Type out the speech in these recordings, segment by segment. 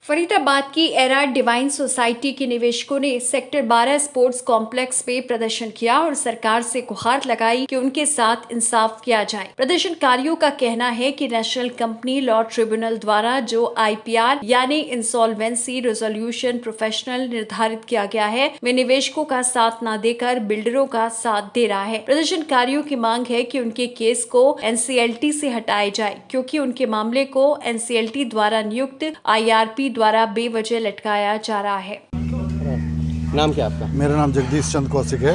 फरीदाबाद की era divine society के निवेशकों ने सेक्टर 12 स्पोर्ट्स कॉम्प्लेक्स पे प्रदर्शन किया और सरकार से गुहार लगाई कि उनके साथ इंसाफ किया जाए। प्रदर्शनकारियों का कहना है कि नेशनल कंपनी लॉ ट्रिब्यूनल द्वारा जो IPR यानी इंसॉल्वेंसी रेजोल्यूशन प्रोफेशनल निर्धारित किया गया है, वे निवेशकों का साथ न देकर बिल्डरों का साथ दे रहा है। प्रदर्शनकारियों की मांग है कि उनके केस को NCLT से हटाया जाए, क्योंकि उनके मामले को NCLT द्वारा नियुक्त IRP द्वारा बेवजह लटकाया जा रहा है। नाम क्या आपका? मेरा नाम जगदीश चंद कौशिक है।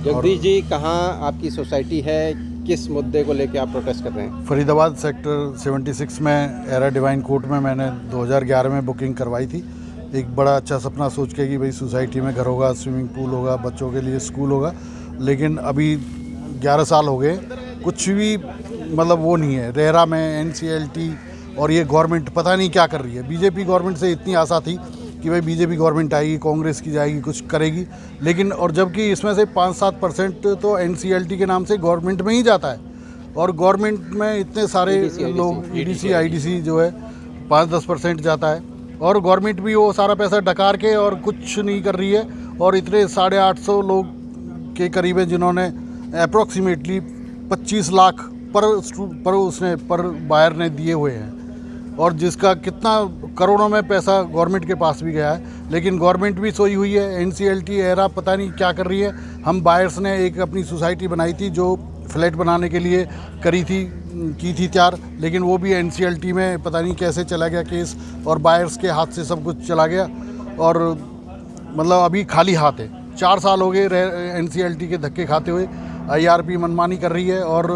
जगदीश जी, कहाँ आपकी सोसाइटी है, किस मुद्दे को लेकर आप प्रोटेस्ट कर रहे हैं? फरीदाबाद सेक्टर 76 में एरा डिवाइन कोर्ट में मैंने 2011 में बुकिंग करवाई थी। एक बड़ा अच्छा सपना सोच के कि भाई सोसाइटी में घर होगा, स्विमिंग पूल होगा, बच्चों के लिए स्कूल होगा। लेकिन अभी 11 साल हो गए, कुछ भी मतलब वो नहीं है। रेरा में NCLT और ये गवर्नमेंट पता नहीं क्या कर रही है। बीजेपी गवर्नमेंट से इतनी आशा थी कि भाई बीजेपी गवर्नमेंट आएगी, कांग्रेस की जाएगी, कुछ करेगी, लेकिन और जबकि इसमें से 5-7% तो NCLT के नाम से गवर्नमेंट में ही जाता है। और गवर्नमेंट में इतने सारे लोग EDC IDC जो है 5-10% जाता है, और गवर्नमेंट भी वो सारा पैसा डकार के और कुछ नहीं कर रही है। और इतने 850 लोग के करीब है जिन्होंने अप्रॉक्सीमेटली 25 लाख पर बायर ने दिए हुए हैं, और जिसका कितना करोड़ों में पैसा गवर्नमेंट के पास भी गया है। लेकिन गवर्नमेंट भी सोई हुई है। NCLT एरा पता नहीं क्या कर रही है। हम बायर्स ने एक अपनी सोसाइटी बनाई थी जो फ्लैट बनाने के लिए की थी तैयार, लेकिन वो भी NCLT में पता नहीं कैसे चला गया केस, और बायर्स के हाथ से सब कुछ चला गया। और मतलब अभी खाली हाथ है। 4 साल हो गए NCLT के धक्के खाते हुए। IRP मनमानी कर रही है, और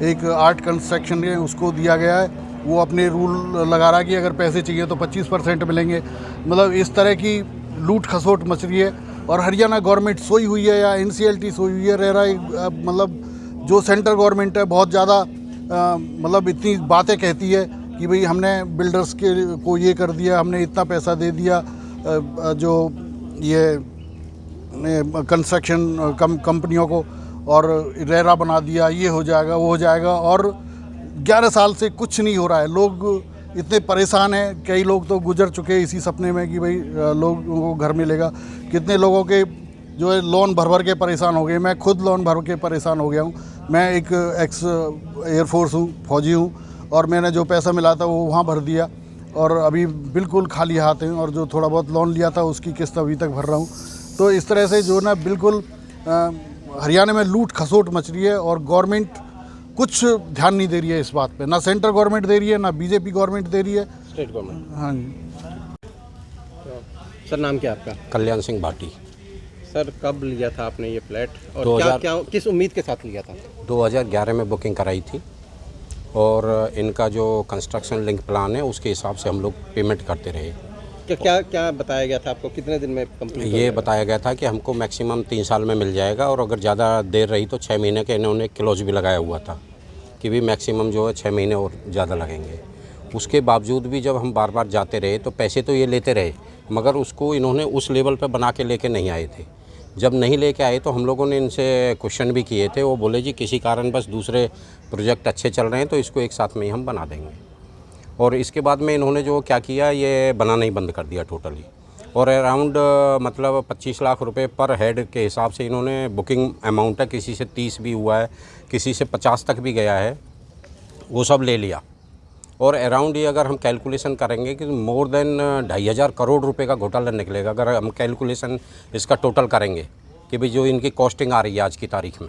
एक आर्ट कंस्ट्रक्शन है उसको दिया गया है, वो अपने रूल लगा रहा है कि अगर पैसे चाहिए तो 25% मिलेंगे। मतलब इस तरह की लूट खसोट मच रही है। और हरियाणा गवर्नमेंट सोई हुई है या NCLT सोई हुई है। रेरा मतलब जो सेंट्रल गवर्नमेंट है बहुत ज़्यादा मतलब इतनी बातें कहती है कि भाई हमने बिल्डर्स को ये कर दिया, हमने इतना पैसा दे दिया, जो ये कंस्ट्रक्शन कंपनियों को, और रेरा बना दिया, ये हो जाएगा, वो हो जाएगा। और 11 साल से कुछ नहीं हो रहा है। लोग इतने परेशान हैं, कई लोग तो गुजर चुके हैं इसी सपने में कि भाई लोगों को घर मिलेगा। कितने लोगों के जो है लोन भर के परेशान हो गए। मैं खुद लोन भर के परेशान हो गया हूँ। मैं एक एक्स एयरफोर्स हूँ, फौजी हूँ, और मैंने जो पैसा मिला था वो वहाँ भर दिया, और अभी बिल्कुल खाली हाथ हैं। और जो थोड़ा बहुत लोन लिया था उसकी किस्त अभी तक भर रहा हूँ। तो इस तरह से जो ना बिल्कुल हरियाणा में लूट खसोट मच रही है, और गवर्नमेंट कुछ ध्यान नहीं दे रही है इस बात पे। ना सेंट्रल गवर्नमेंट दे रही है, ना बीजेपी गवर्नमेंट दे रही है, स्टेट गवर्नमेंट। हाँ जी। सर, नाम क्या आपका? कल्याण सिंह भाटी। सर, कब लिया था आपने ये फ्लैट, और क्या किस उम्मीद के साथ लिया था? 2011 में बुकिंग कराई थी, और इनका जो कंस्ट्रक्शन लिंक प्लान है उसके हिसाब से हम लोग पेमेंट करते रहे। क्या बताया गया था आपको, कितने दिन में कंप्लीट? ये बताया गया था कि हमको मैक्सिमम 3 साल में मिल जाएगा, और अगर ज़्यादा देर रही तो 6 महीने के इन्होंने क्लोज भी लगाया हुआ था कि भी मैक्सिमम जो है 6 महीने और ज़्यादा लगेंगे। उसके बावजूद भी जब हम बार बार जाते रहे तो पैसे तो ये लेते रहे, मगर उसको इन्होंने उस लेवल पर बना के लेके नहीं आए थे। जब नहीं लेके आए तो हम लोगों ने इनसे क्वेश्चन भी किए थे। वो बोले जी किसी कारण बस दूसरे प्रोजेक्ट अच्छे चल रहे हैं तो इसको एक साथ में ही हम बना देंगे। और इसके बाद में इन्होंने जो क्या किया, ये बनाना ही बंद कर दिया टोटली। और अराउंड मतलब 25 लाख रुपए पर हेड के हिसाब से इन्होंने बुकिंग अमाउंट है, किसी से 30 भी हुआ है, किसी से 50 तक भी गया है, वो सब ले लिया। और अराउंड ये अगर हम कैलकुलेशन करेंगे कि मोर देन 2500 करोड़ रुपए का घोटाला निकलेगा, अगर हम कैलकुलेशन इसका टोटल करेंगे कि भाई जो इनकी कॉस्टिंग आ रही है आज की तारीख में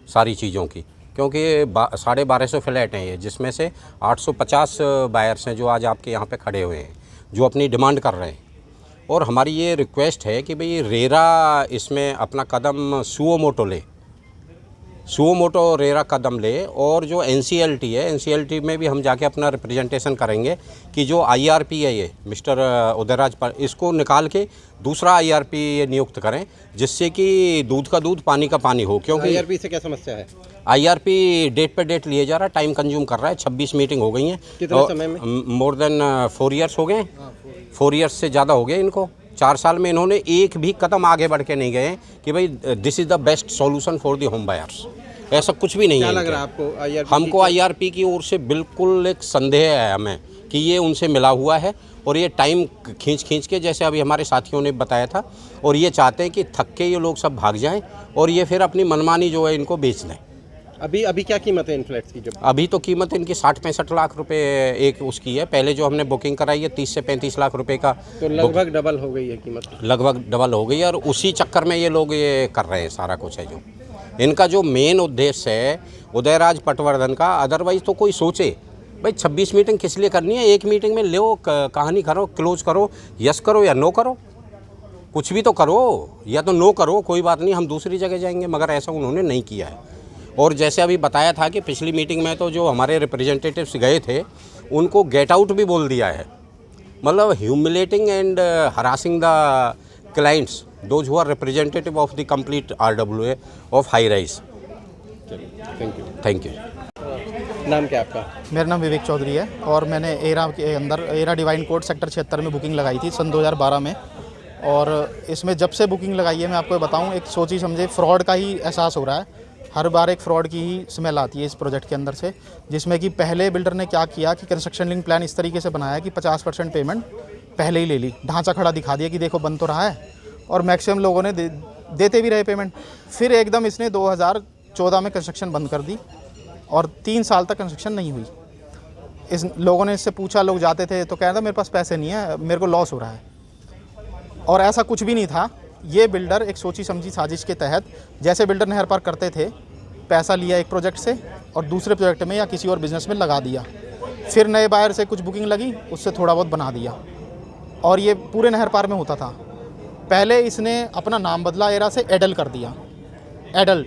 सारी चीज़ों की। क्योंकि 1250 फ्लैट हैं ये, जिसमें से 850 बायर्स हैं जो आज आपके यहाँ पे खड़े हुए हैं, जो अपनी डिमांड कर रहे हैं। और हमारी ये रिक्वेस्ट है कि भाई रेरा इसमें अपना कदम सुओ मोटो रेरा कदम ले, और जो NCLT है, NCLT में भी हम जाके अपना रिप्रेजेंटेशन करेंगे कि जो IRP है ये मिस्टर उदयराज पर, इसको निकाल के दूसरा IRP ये नियुक्त करें, जिससे कि दूध का दूध पानी का पानी हो। क्योंकि IRP से क्या समस्या है? IRP डेट पे डेट लिए जा रहा है, टाइम कंज्यूम कर रहा है। 26 मीटिंग हो गई हैं। कितने समय में? मोर देन 4 ईयर्स हो गए। 4 ईयर्स से ज़्यादा हो गए इनको। 4 साल में इन्होंने एक भी कदम आगे बढ़ के नहीं गए कि भाई this is the best solution for the home buyers. ऐसा कुछ भी नहीं है। क्या लग रहा है आपको? हमको IRP की ओर से बिल्कुल एक संदेह है हमें कि ये उनसे मिला हुआ है, और ये टाइम खींच के, जैसे अभी हमारे साथियों ने बताया था, और ये चाहते हैं कि थक के ये लोग सब भाग जाएं और ये फिर अपनी मनमानी जो है इनको बेच दें। अभी क्या कीमत है इन फ्लैट्स की? जब अभी तो कीमत इनकी 60-65 लाख रुपए एक उसकी है। पहले जो हमने बुकिंग कराई है 30 से 35 लाख रुपए का, तो लगभग डबल हो गई है कीमत। लगभग डबल हो गई है, और उसी चक्कर में ये लोग ये कर रहे हैं सारा कुछ है। जो इनका जो मेन उद्देश्य है उदयराज पटवर्धन का, अदरवाइज तो कोई सोचे भाई 26 मीटिंग किस लिए करनी है, एक मीटिंग में लो कहानी करो, क्लोज करो, यस करो या नो करो, कुछ भी तो करो, या तो नो करो, कोई बात नहीं हम दूसरी जगह जाएंगे, मगर ऐसा उन्होंने नहीं किया है। और जैसे अभी बताया था कि पिछली मीटिंग में तो जो हमारे रिप्रेजेंटेटिव्स गए थे उनको गेट आउट भी बोल दिया है, मतलब humiliating and harassing the clients those who are representative of the complete RWA of high rise. Thank you. नाम क्या आपका? मेरा नाम विवेक चौधरी है और मैंने एरा के अंदर एरा डिवाइन कोर्ट सेक्टर 76 में बुकिंग लगाई थी सन 2012 में। और इसमें जब से बुकिंग लगाई है मैं आपको बताऊं, एक सोची समझे फ्रॉड का ही एहसास हो रहा है। हर बार एक फ्रॉड की ही स्मेल आती है इस प्रोजेक्ट के अंदर से, जिसमें कि पहले बिल्डर ने क्या किया कि कंस्ट्रक्शन लिंक प्लान इस तरीके से बनाया कि 50% पेमेंट पहले ही ले ली, ढांचा खड़ा दिखा दिया कि देखो बन तो रहा है, और मैक्सिमम लोगों ने देते भी रहे पेमेंट। फिर एकदम इसने 2014 में कंस्ट्रक्शन बंद कर दी और 3 साल तक कंस्ट्रक्शन नहीं हुई। इस लोगों ने इससे पूछा, लोग जाते थे तो कह रहा था मेरे पास पैसे नहीं है, मेरे को लॉस हो रहा है, और ऐसा कुछ भी नहीं था। ये बिल्डर एक सोची समझी साजिश के तहत, जैसे बिल्डर नहर पार करते थे, पैसा लिया एक प्रोजेक्ट से और दूसरे प्रोजेक्ट में या किसी और बिजनेस में लगा दिया, फिर नए बायर से कुछ बुकिंग लगी, उससे थोड़ा बहुत बना दिया, और ये पूरे नहर पार में होता था। पहले इसने अपना नाम बदला, एरा से एडल कर दिया, एडल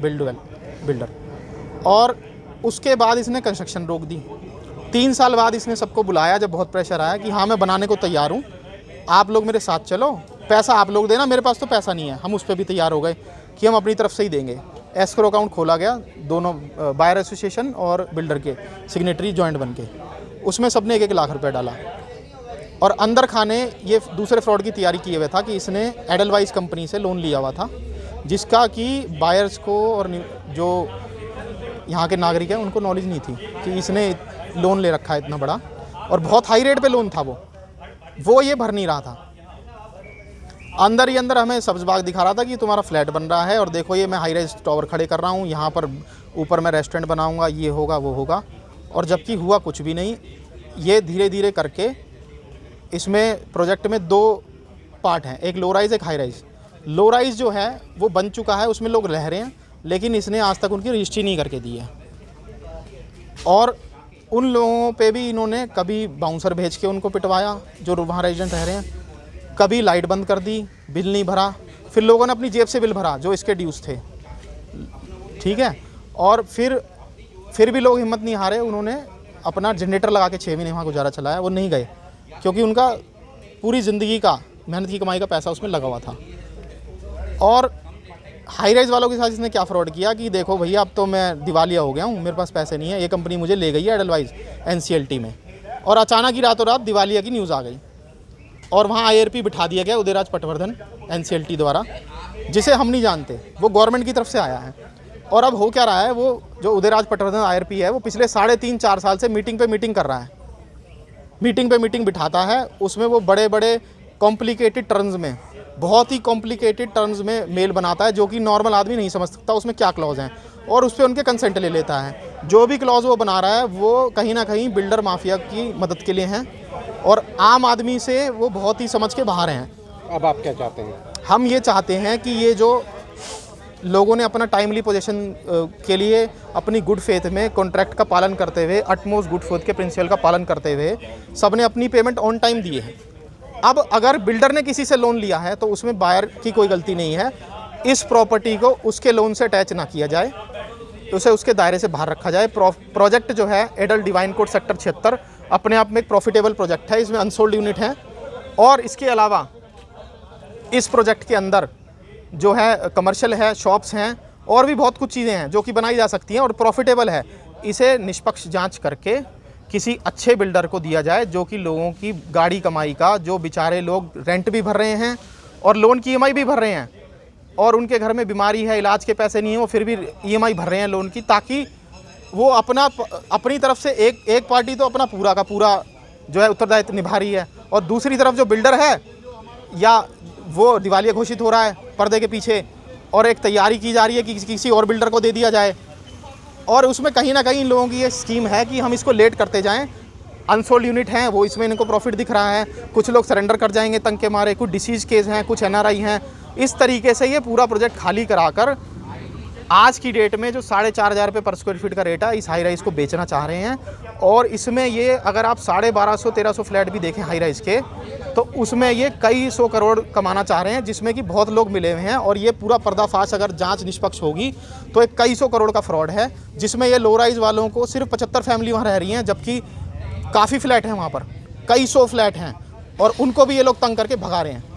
बिल्डर, और उसके बाद इसने कंस्ट्रक्शन रोक दी। 3 साल बाद इसने सबको बुलाया जब बहुत प्रेशर आया कि हाँ मैं बनाने को तैयार हूँ, आप लोग मेरे साथ चलो, पैसा आप लोग देना, मेरे पास तो पैसा नहीं है। हम उस पर भी तैयार हो गए कि हम अपनी तरफ से ही देंगे। एस्क्रो अकाउंट खोला गया, दोनों बायर एसोसिएशन और बिल्डर के सिग्नेटरी जॉइंट बन के, उसमें सबने 1-1 लाख रुपए डाला। और अंदर खाने ये दूसरे फ्रॉड की तैयारी किए हुए था कि इसने एडलवाइज कंपनी से लोन लिया हुआ था, जिसका कि बायर्स को और जो यहाँ के नागरिक हैं उनको नॉलेज नहीं थी कि इसने लोन ले रखा है इतना बड़ा, और बहुत हाई रेट पे लोन था वो ये भर नहीं रहा था। अंदर ही अंदर हमें सब्ज बाग दिखा रहा था कि तुम्हारा फ्लैट बन रहा है और देखो ये मैं हाई राइज टावर खड़े कर रहा हूँ, यहाँ पर ऊपर मैं रेस्टोरेंट बनाऊँगा, ये होगा वो होगा, और जबकि हुआ कुछ भी नहीं। ये धीरे धीरे करके इसमें प्रोजेक्ट में 2 पार्ट हैं, एक लो राइज एक हाई राइज। लो राइज जो है वो बन चुका है, उसमें लोग रह रहे हैं, लेकिन इसने आज तक उनकी रजिस्ट्री नहीं करके दी है। और उन लोगों पे भी इन्होंने कभी बाउंसर भेज के उनको पिटवाया जो वहाँ रेजिडेंट रह रहे हैं, कभी लाइट बंद कर दी, बिल नहीं भरा, फिर लोगों ने अपनी जेब से बिल भरा जो इसके ड्यूज थे, ठीक है। और फिर भी लोग हिम्मत नहीं हारे, उन्होंने अपना जनरेटर लगा के 6 महीने वहाँ गुजारा चलाया। वो नहीं गए क्योंकि उनका पूरी ज़िंदगी का मेहनत की कमाई का पैसा उसमें लगा हुआ था। और हाई राइज वालों के साथ इसने क्या फ्रॉड किया कि देखो भैया अब तो मैं दिवालिया हो गया हूँ, मेरे पास पैसे नहीं है, ये कंपनी मुझे ले गई है एडलवाइज NCLT में, और अचानक ही रातों रात दिवालिया की न्यूज़ आ गई और वहाँ IRP बिठा दिया गया उदयराज पटवर्धन NCLT द्वारा, जिसे हम नहीं जानते, वो गवर्नमेंट की तरफ से आया है। और अब हो क्या रहा है, वो जो उदयराज पटवर्धन IRP है वो पिछले 3.5-4 साल से मीटिंग पे मीटिंग कर रहा है, मीटिंग पे मीटिंग बिठाता है, उसमें वो बड़े बड़े कॉम्प्लिकेटेड टर्म्स में, बहुत ही कॉम्प्लिकेटेड टर्म्स में मेल बनाता है जो कि नॉर्मल आदमी नहीं समझ सकता उसमें क्या क्लॉज हैं, और उस पर उनके कंसेंट ले लेता है। जो भी क्लॉज वो बना रहा है वो कहीं ना कहीं बिल्डर माफिया की मदद के लिए हैं, और आम आदमी से वो बहुत ही समझ के बाहर हैं। अब आप क्या चाहते हैं? हम ये चाहते हैं कि ये जो लोगों ने अपना टाइमली पोजीशन के लिए अपनी गुड फेथ में कॉन्ट्रैक्ट का पालन करते हुए, अटमोस्ट गुड फेथ के प्रिंसिपल का पालन करते हुए सब ने अपनी पेमेंट ऑन टाइम दिए हैं। अब अगर बिल्डर ने किसी से लोन लिया है तो उसमें बायर की कोई गलती नहीं है, इस प्रॉपर्टी को उसके लोन से अटैच ना किया जाए, उसे उसके दायरे से बाहर रखा जाए। प्रोजेक्ट जो है एडल डिवाइन कोर्ट सेक्टर 76 अपने आप में एक प्रॉफिटेबल प्रोजेक्ट है, इसमें अनसोल्ड यूनिट है, और इसके अलावा इस प्रोजेक्ट के अंदर जो है कमर्शियल है, शॉप्स हैं, और भी बहुत कुछ चीज़ें हैं जो कि बनाई जा सकती हैं और प्रॉफिटेबल है। इसे निष्पक्ष जांच करके किसी अच्छे बिल्डर को दिया जाए जो कि लोगों की गाड़ी कमाई का, जो बेचारे लोग रेंट भी भर रहे हैं और लोन की EMI भी भर रहे हैं, और उनके घर में बीमारी है, इलाज के पैसे नहीं है, वो फिर भी EMI भर रहे हैं लोन की, ताकि वो अपनी तरफ से एक पार्टी तो अपना पूरा का पूरा जो है उत्तरदायित्व निभा रही है, और दूसरी तरफ जो बिल्डर है या वो दिवालिया घोषित हो रहा है पर्दे के पीछे, और एक तैयारी की जा रही है कि किसी और बिल्डर को दे दिया जाए। और उसमें कहीं ना कहीं इन लोगों की ये स्कीम है कि हम इसको लेट करते जाएं। अनसोल्ड यूनिट हैं वो, इसमें इनको प्रॉफिट दिख रहा है, कुछ लोग सरेंडर कर जाएंगे तंग के मारे, कुछ डिसीज केस हैं, कुछ NRI हैं। इस तरीके से ये पूरा प्रोजेक्ट खाली कराकर आज की डेट में जो 4,500 रुपये पर स्क्वायर फीट का रेट है, इस हाई राइज को बेचना चाह रहे हैं। और इसमें ये अगर आप 1250-1300 फ्लैट भी देखें हाई राइज के, तो उसमें ये कई सौ करोड़ कमाना चाह रहे हैं, जिसमें कि बहुत लोग मिले हुए हैं। और ये पूरा पर्दाफाश अगर जांच निष्पक्ष होगी तो एक कई सौ करोड़ का फ्रॉड है, जिसमें ये लो राइज वालों को सिर्फ 75 फैमिली वहाँ रह रही हैं, जबकि काफ़ी फ्लैट हैं वहाँ पर, कई सौ फ्लैट हैं, और उनको भी ये लोग तंग करके भगा रहे हैं।